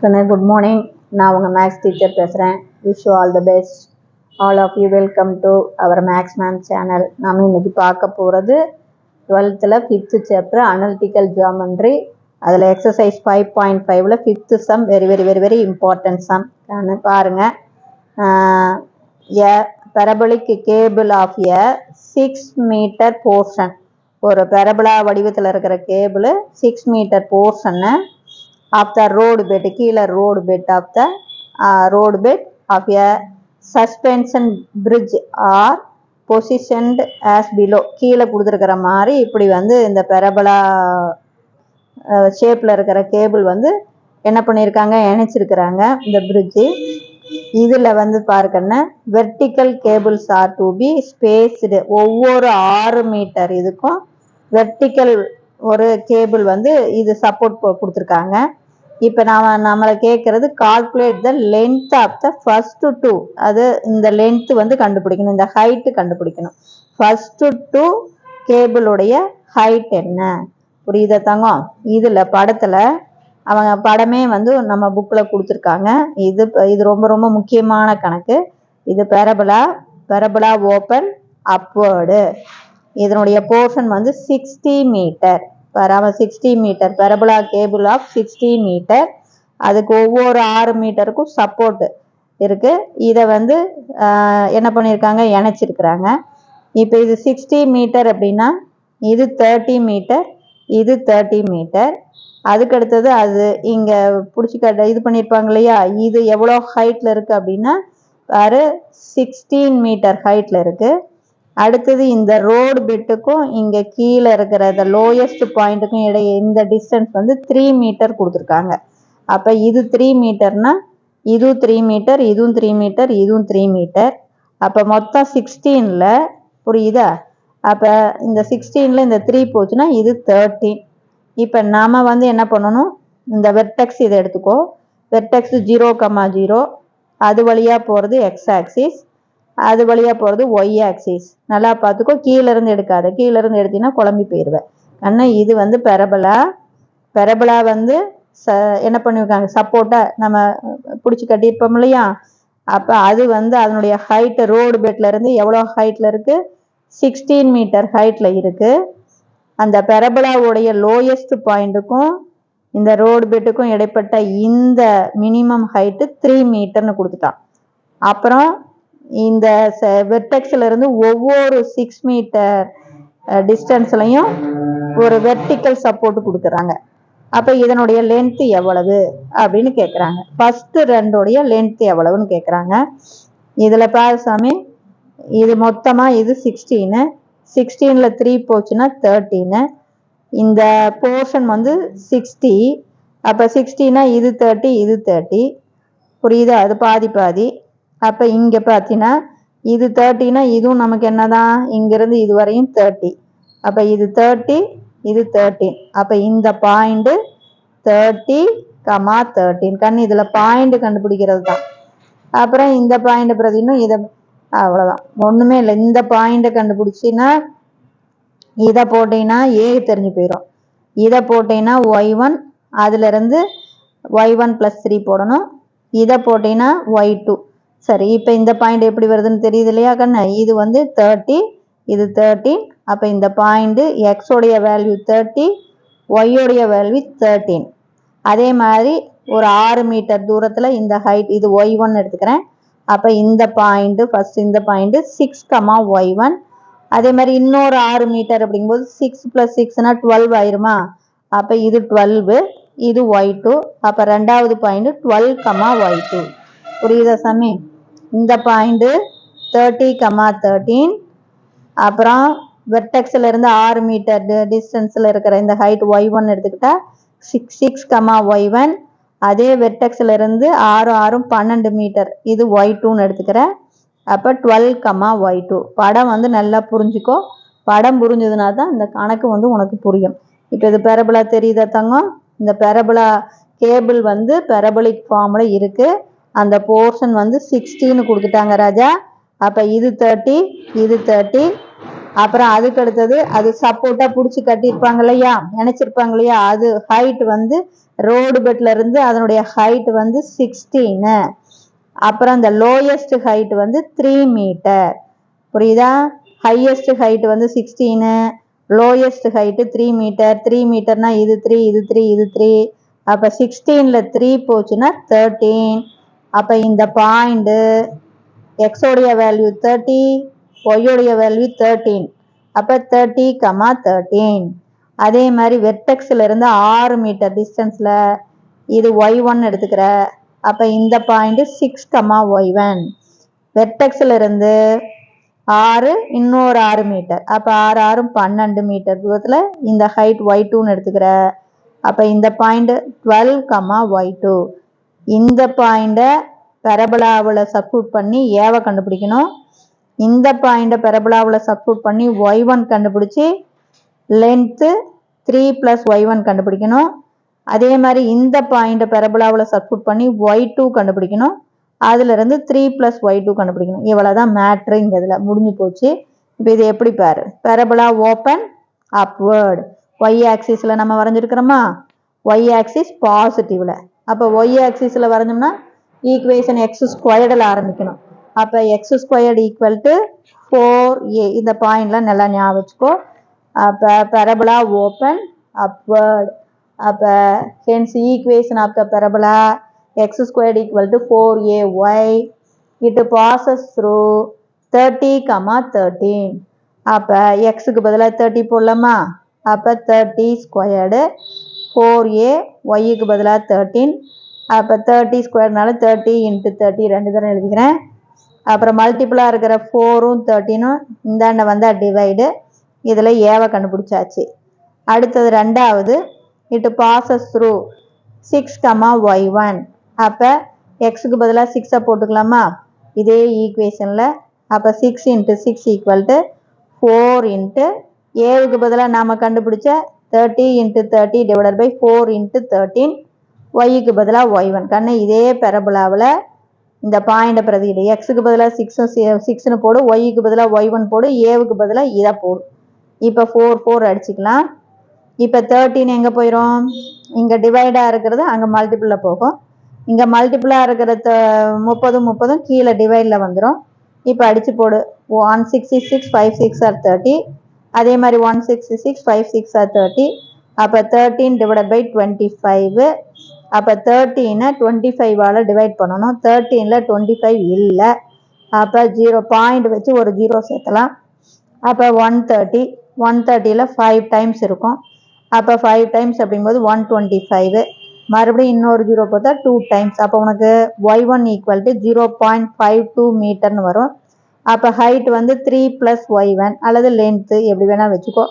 Good morning. நான் உங்கள் maths teacher பேசுகிறேன். Wish you all the best. All of you welcome to our maths ma'am channel. நம்ம இன்னைக்கு பார்க்க போகிறது 12th 5th chapter analytical geometry. அதில் எக்ஸசைஸ் 5.5ல் 5th sum very important sum பாருங்கள். Parabolic cable of a 6 metre portion, ஒரு parabola வடிவத்தில் இருக்கிற கேபிள் 6 மீட்டர் போர்ஷன்னு of the road bed, கீழே road bed of the road bed of a suspension bridge are positioned as below. கீழே கொடுத்துருக்கிற மாதிரி இப்படி வந்து இந்த பெரபலா ஷேப்பில் இருக்கிற கேபிள் வந்து என்ன பண்ணியிருக்காங்க, இணைச்சிருக்கிறாங்க இந்த பிரிட்ஜு. இதில் வந்து பாருங்கன்னா vertical cables are to be spaced. ஒவ்வொரு 6 மீட்டர் இதுக்கும் வெர்டிக்கல் ஒரு கேபிள் வந்து இது சப்போர்ட் கொடுத்துருக்காங்க. இப்போ நம்மளை கேட்குறது calculate the length of the first 2. அது இந்த லென்த்து வந்து கண்டுபிடிக்கணும், இந்த ஹைட்டு கண்டுபிடிக்கணும். ஃபர்ஸ்ட் 2 கேபிளுடைய ஹைட் என்ன, புரியுதா தங்கம்? இதில் படத்தில் அவங்க படமே வந்து நம்ம புக்கில் கொடுத்துருக்காங்க. இது ரொம்ப முக்கியமான கணக்கு. இது பெரபலா ஓப்பன் அப்வேர்டு. இதனுடைய போர்ஷன் வந்து 60 meter. 60 meter parabola cable of 60 meter. அதுக்கு ஒவ்வொரு 6 மீட்டருக்கும் சப்போர்ட் இருக்கு. இதை வந்து என்ன பண்ணியிருக்காங்க, இணைச்சிருக்கிறாங்க. இப்போ இது 60 மீட்டர் அப்படின்னா இது 30 மீட்டர், இது 30 மீட்டர். அதுக்கு அடுத்தது அது இங்கே இது பண்ணியிருப்பாங்க இல்லையா, இது எவ்வளோ ஹைட்டில் இருக்குது அப்படின்னா 16 மீட்டர் ஹைட்டில் இருக்குது. அடுத்தது இந்த ரோடு பெட்டுக்கும் இங்கே கீழே இருக்கிற இந்த லோயஸ்ட் பாயிண்ட்டுக்கும் இடையே இந்த டிஸ்டன்ஸ் வந்து 3 மீட்டர் கொடுத்துருக்காங்க. அப்போ இது 3 மீட்டர்னா இதுவும் 3 மீட்டர், இதுவும் 3 மீட்டர், இதுவும் 3 மீட்டர். அப்போ மொத்தம் 16ல், புரியுதா? அப்போ இந்த 16ல் இந்த 3 போச்சுன்னா இது 13. இப்போ நாம் வந்து என்ன பண்ணணும், இந்த வெர்டெக்ஸ் இதை எடுத்துக்கோ. வெர்டெக்ஸ் 0,0, அது வழியாக போகிறது எக்ஸ் ஆக்சிஸ், அது வழியாக போகிறது ஒய் ஆக்சிஸ். நல்லா பார்த்துக்கோ, கீழேருந்து எடுக்காத. கீழேருந்து எடுத்தீங்கன்னா குழம்பி போயிடுவேன். ஆனால் இது வந்து பெரபலா வந்து என்ன பண்ணியிருக்காங்க, சப்போர்ட்டாக நம்ம பிடிச்சி கட்டியிருப்போம் இல்லையா. அப்போ அது வந்து அதனுடைய ஹைட்டு ரோடு பெட்லேருந்து எவ்வளோ ஹைட்டில் இருக்குது, 16 மீட்டர் ஹைட்டில் இருக்குது. அந்த பெரபலாவுடைய லோயஸ்ட் பாயிண்ட்டுக்கும் இந்த ரோடு பெட்டுக்கும் இடைப்பட்ட இந்த மினிமம் ஹைட்டு 3 மீட்டர்னு கொடுத்துட்டான். அப்புறம் இந்த வெர்டெக்ஸ்ல இருந்து ஒவ்வொரு 6 மீட்டர் டிஸ்டன்ஸ்லையும் ஒரு வெர்டிக்கல் சப்போர்ட் கொடுக்குறாங்க. அப்போ இதனுடைய லென்த் எவ்வளவு அப்படின்னு கேட்குறாங்க. ஃபர்ஸ்ட் 2 லென்த் எவ்வளவுன்னு கேட்குறாங்க. இதில் பாரு சாமி, இது மொத்தமாக இது 16, 16ல் 3 போச்சுன்னா 13. இந்த போர்ஷன் வந்து 60. அப்போ 60னா இது 30, இது 30, புரியுதா? அது பாதி. அப்போ இங்கே பார்த்தீங்கன்னா இது 30னா இதுவும் நமக்கு என்னதான், இங்கேருந்து இது வரையும் 30. அப்போ இது 30, இது 13. அப்போ இந்த பாயிண்ட் 30, 13. கண்ணு இதில் பாயிண்ட் கண்டுபிடிக்கிறது தான். அப்புறம் இந்த பாயிண்ட் பிரதினும் இதை அவ்வளோதான், ஒன்றுமே இல்லை. இந்த பாயிண்ட்டை கண்டுபிடிச்சின்னா இதை போட்டீங்கன்னா ஏ தெரிஞ்சு போயிடும். இதை போட்டீங்கன்னா y1, அதுலேருந்து y1 + 3 போடணும். இதை போட்டீங்கன்னா y2. சரி, இப்போ இந்த பாயிண்ட் எப்படி வருதுன்னு தெரியுது இல்லையா கண்ணு? இது வந்து 30, இது 13. அப்போ இந்த பாயிண்ட் எக்ஸோடைய வேல்யூ 30, ஒய்யோடைய வேல்யூ 13. அதே மாதிரி ஒரு 6 மீட்டர் தூரத்தில் இந்த ஹைட், இது y1 எடுத்துக்கிறேன். அப்போ இந்த பாயிண்ட் ஃபர்ஸ்ட், இந்த பாயிண்ட் 6, y1. அதே மாதிரி இன்னொரு 6 மீட்டர் அப்படிங்கும்போது 6 + 6னா 12 ஆயிருமா. அப்போ இது 12, இது y2. அப்போ ரெண்டாவது பாயிண்ட் 12, y2. புரியுதா சாமி? இந்த பாயிண்ட் 30, 13. அப்புறம் வெர்டெக்ஸ்ல இருந்து 6 மீட்டர் டிஸ்டன்ஸ்ல இருக்கிற இந்த ஹைட் y1 எடுத்துக்கிட்டா 6, y1. அதே வெர்டெக்ஸ்ல இருந்து 6, 12 மீட்டர், இது y2ன்னு எடுத்துக்கிறேன். அப்போ 12, y2. படம் வந்து நல்லா புரிஞ்சுக்கோ. படம் புரிஞ்சதுனா தான் இந்த கணக்கு வந்து உனக்கு புரியும். இப்போ இது பெரபலா தெரியுதா தங்கம்? இந்த பெரபலா கேபிள் வந்து பெரபலிக் ஃபார்மில் இருக்குது. அந்த போர்ஷன் வந்து 60ன்னு கொடுத்துட்டாங்க ராஜா. அப்போ இது 30, இது 30, அப்புறம் அதுக்கு அடுத்தது அது சப்போர்ட்டா பிடிச்சி கட்டியிருப்பாங்க இல்லையா, நினைச்சிருப்பாங்க இல்லையா, அது ஹைட் வந்து ரோடு பெட்ல இருந்து அதனுடைய ஹைட் வந்து 16. அப்புறம் அந்த லோயஸ்ட் ஹைட் வந்து 3 மீட்டர். புரியுதா? ஹையஸ்ட் ஹைட் வந்து 16, லோயஸ்ட் ஹைட் 3 மீட்டர். 3 மீட்டர்னா இது 3, இது 3, இது 3. அப்ப 16ல 3 போச்சுன்னா 13. அப்ப இந்த பாயிண்ட் x உடைய வேல்யூ 30, y உடைய வேல்யூ 13. அப்ப 30, 13. அதே மாதிரி வெர்டெக்ஸ்ல இருந்து 6 மீட்டர் டிஸ்டன்ஸ்ல இது y1 எடுத்துக்கிற. அப்ப இந்த பாயிண்ட் 6, y1. வெர்டெக்ஸ்ல இருந்து 6 இன்னொரு 6 மீட்டர். அப்ப 6 6 12 மீட்டர் தூரத்துல இந்த ஹைட் y2ன்னு எடுத்துக்கிற. அப்ப இந்த பாயிண்ட் 12, y2. இந்த பாயிண்ட பெரபலாவில் சப்ஸ்டிட்யூட் பண்ணி ஏவை கண்டுபிடிக்கணும். இந்த பாயிண்ட பெரபலாவில் சப்ஸ்டிட்யூட் பண்ணி y1 கண்டுபிடிச்சி லென்த் 3 + y1 கண்டுபிடிக்கணும். அதே மாதிரி இந்த பாயிண்ட பெரபலாவில் சப்ஸ்டிட்யூட் பண்ணி y2 கண்டுபிடிக்கணும். அதுல இருந்து 3 + y2 கண்டுபிடிக்கணும். இவ்வளவுதான் மேட்ரு. இந்த இதுல முடிஞ்சு போச்சு. இப்போ இது எப்படி பாரு, பெரபலா ஓப்பன் அப்வர்ட். y ஆக்சிஸ்ல நம்ம வரைஞ்சிருக்கிறோமா, y ஆக்சிஸ் பாசிட்டிவ்ல. அப்ப y ஆக்சிஸ்ல வரைஞ்சோம்னா ஈக்குவேஷன் x² ஆரம்பிக்கணும். அப்ப x² = 4a. இந்த பாயிண்ட்ல நல்லா ஞாபகம் வச்சுக்கோ. அப்ப பெரபலா ஓப்பன் அப்வர்ட். அப்ப hence equation of the parabola x² = 4ay. It passes through 30, 13. அப்ப xக்கு பதிலா 30 போடலாமா? அப்ப 30², 4a, yக்கு பதிலா 13. அப்ப 30²னால 30 × 30 2 தடவை எழுதிக்கிறேன். அப்புறம் மல்டிபிளா இருக்கிற 4ம் 13ம் இந்தாண்ட வந்தா டிவைடு. இதுல ஏவை கண்டுபிடிச்சாச்சு. அடுத்தது ரெண்டாவது, it passes through 6, y1. அப்ப xக்கு பதிலா 6 போட்டுக்கலாமா? இதே ஈக்குவேஷன்ல அப்ப 6 × 6 = 4 ஏவுக்கு பதிலா நாம கண்டுபிடிச்ச 30 × 30 ÷ 4 × 13. yக்கு பதிலா y1. கண்ணு இதே பெரபலாவில் இந்த பாயிண்ட பிரதியிடு. xக்கு பதிலா 6ன்னு போடு, yக்கு பதிலா y1 போடு, ஏவுக்கு பதிலா இதை போடு. இப்ப 4 4 அடிச்சுக்கலாம். இப்ப 13 எங்க போயிரும்? இங்க டிவைடா இருக்கிறது அங்க மல்டிபிள்ல போகும். இங்க மல்டிபிளா இருக்கிற 30 30 கீழே டிவைட்ல வந்துடும். இப்ப அடிச்சு போடு. 166 5 6 are 30. அதே மாதிரி 166 5 6 are 30. அப்ப 13 ÷ 25. அப்ப 13 25ஆல டிவைட் பண்ணணும். 13ல 25 இல்ல. அப்ப 0 பாயிண்ட் வச்சு ஒரு 0 சேர்த்தலாம். அப்ப 130. 130ல 5 டைம்ஸ் இருக்கும். அப்ப 5 டைம்ஸ் அப்படிங்கும்போது 125. மறுபடியும் இன்னொரு 0 போட்டா 2 டைம்ஸ். அப்ப உனக்கு y1 = 0.52 மீட்டர்னு வரும். அப்ப ஹைட் வந்து 3 + y1 அல்லது லென்த் எப்படி வேணா வச்சுக்கோ.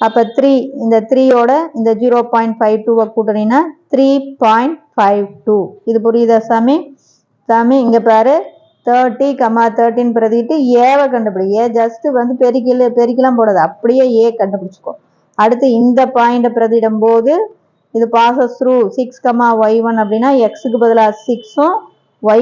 அப்ப 3, இந்த 3யோட இந்த 0.52 கூட்டினா 3.52. இது புரியுதா சாமி? சாமி இங்க பாரு, 30, 13 பிரதிட்டு ஏவை கண்டுபிடி. ஏ ஜஸ்ட் வந்து பெருக்கிலாம் போடாது, அப்படியே ஏ கண்டுபிடிச்சுக்கோ. அடுத்து இந்த பாயிண்ட பிரதியிடும் போது இது passes through 6, y1 அப்படின்னா xக்கு பதிலா 6ம்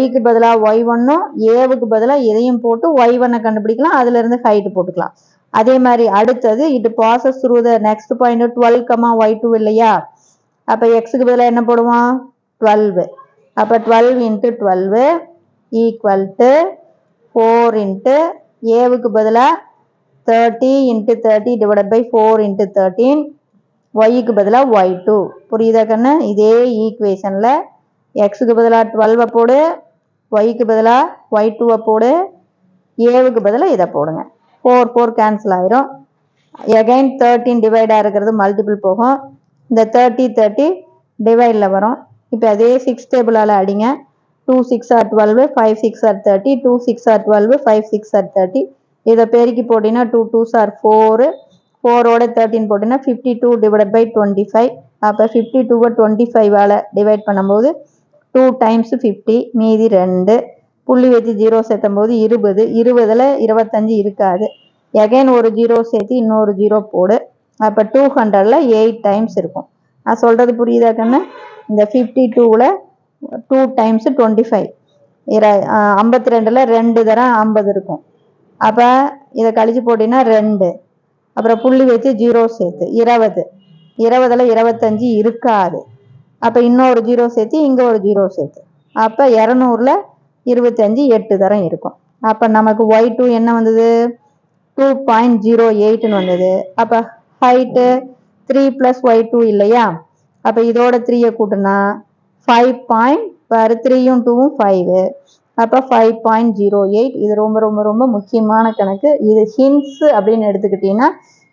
yக்கு பதிலா y1ம் ஏவுக்கு பதிலா இதையும் போட்டு y1 கண்டுபிடிக்கலாம். அதுல இருந்து ஹைட் போட்டுக்கலாம். அதே மாதிரி அடுத்தது it passes through the next point 12, y2 இல்லையா? அப்ப xக்கு பதிலா என்ன போடுவோம்? 12. அப்ப 12 × 12 = 4 ஏவுக்கு பதிலா 30 × 30 ÷ 4 × 13. yக்கு பதிலா y2. புரியுதா கண்ணு? இதே ஈக்குவேஷன்ல xக்கு பதிலா 12 போடு, yக்கு பதிலா y2 போடு, ஏவுக்கு பதிலா இதை போடுங்க. 4 4 கேன்சல் ஆயிரும். again 13 டிவைடா இருக்கிறது மல்டிபிள் போகும். இந்த 30 30 டிவைட்ல வரும். இப்போ அதே 6 டேபிளால அடிங்க. 2 6 are 12, 5 6 are 30, 2 6 are 12, 5 6 are 30. இதை பெருக்கி போட்டினா 2 2s are 4, 4ஓட 13 போட்டினா 52 ÷ 25. அப்ப 52 25ஆல டிவைட் பண்ணும்போது 2 டைம்ஸ் 50, மீதி 2. புள்ளி வச்சு 0 சேர்த்தும் போது 20. 20ல 25 இருக்காது. again ஒரு 0 சேர்த்து இன்னொரு 0 போடு. அப்ப 200ல 8 டைம்ஸ் இருக்கும். நான் சொல்றது புரியுதா கண்ணு? இந்த 52ல 2 டைம்ஸ் 25, 52ல 2 தரம் 50 இருக்கும். அப்ப இதை கழிச்சு போட்டீங்கன்னா 2. அப்புறம் புள்ளி வச்சு 0 சேர்த்து 20. 20ல் 25 இருக்காது. அப்போ இன்னொரு 0 சேர்த்து இங்கே ஒரு 0 சேர்த்து. அப்போ 200ல் 25 8 தரம் இருக்கும். அப்போ நமக்கு y2 என்ன வந்தது? 2.08ன்னு வந்தது. அப்போ ஹைட்டு 3 + y2 இல்லையா? அப்போ இதோட 3யை கூட்டினா 5. 3யும் 2வும் 5. அப்போ 5.08. இது ரொம்ப ரொம்ப ரொம்ப முக்கியமான கணக்கு. இது ஹிண்ட்ஸ் அப்படின்னு எடுத்துக்கிட்டீங்கன்னா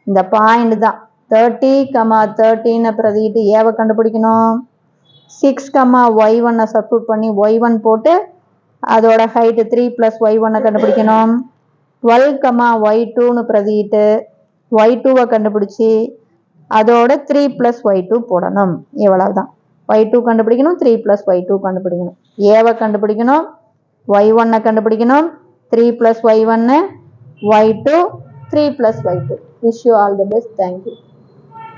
இந்த பாயிண்ட் தான். 30,13 பிரதிட்டு ஏவை கண்டுபிடிக்கணும். 6,y1 சப்ஸ்டிட்யூட் பண்ணி y1 போட்டு அதோட ஹைட்டு 3 + y1 கண்டுபிடிக்கணும். 12,y2ன்னு பிரதிட்டு y2 கண்டுபிடிச்சி அதோட 3 + y2 போடணும். இவ்வளவுதான். y2 கண்டுபிடிக்கணும், 3 + y2 கண்டுபிடிக்கணும். ஏவை கண்டுபிடிக்கணும், y1 கண்டுபிடிக்கணும், 3 + y1, y2, 3 + y2. Wish you all the best. Thank you.